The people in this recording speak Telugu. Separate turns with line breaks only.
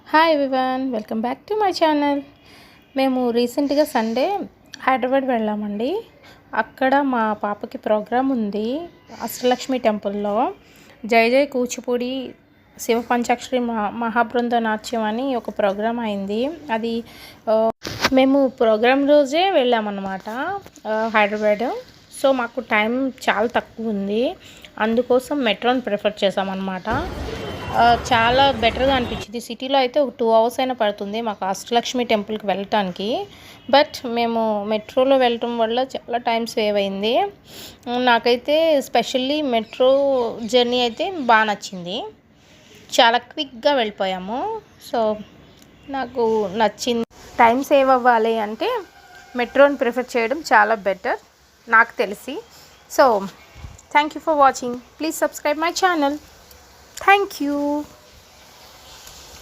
Hi everyone, welcome back to my channel. మేము రీసెంట్గా సండే హైదరాబాద్ వెళ్ళామండి. అక్కడ మా పాపకి ప్రోగ్రామ్ ఉంది అష్టలక్ష్మి టెంపుల్లో. జై జై కూచిపూడి శివ పంచాక్షరి మహాబృంద నాట్యం అని ఒక ప్రోగ్రామ్ అయింది. అది మేము ప్రోగ్రామ్ రోజే వెళ్ళామన్నమాట హైదరాబాద్. సో మాకు టైం చాలా తక్కువ ఉంది, అందుకోసం మెట్రోని ప్రిఫర్ చేసామన్నమాట. చాలా బెటర్గా అనిపించింది. సిటీలో అయితే ఒక 2 అవర్స్ అయినా పడుతుంది మాకు అష్టలక్ష్మి టెంపుల్కి వెళ్ళటానికి. బట్ మేము మెట్రోలో వెళ్ళటం వల్ల చాలా టైం సేవ్ అయింది. నాకైతే స్పెషల్లీ మెట్రో జర్నీ అయితే బాగా నచ్చింది. చాలా క్విక్గా వెళ్ళిపోయాము. సో నాకు నచ్చింది. టైం సేవ్ అవ్వాలి అంటే మెట్రోని ప్రిఫర్ చేయడం చాలా బెటర్ నాకు తెలిసి. So thank you for watching. Please subscribe my channel. Thank you.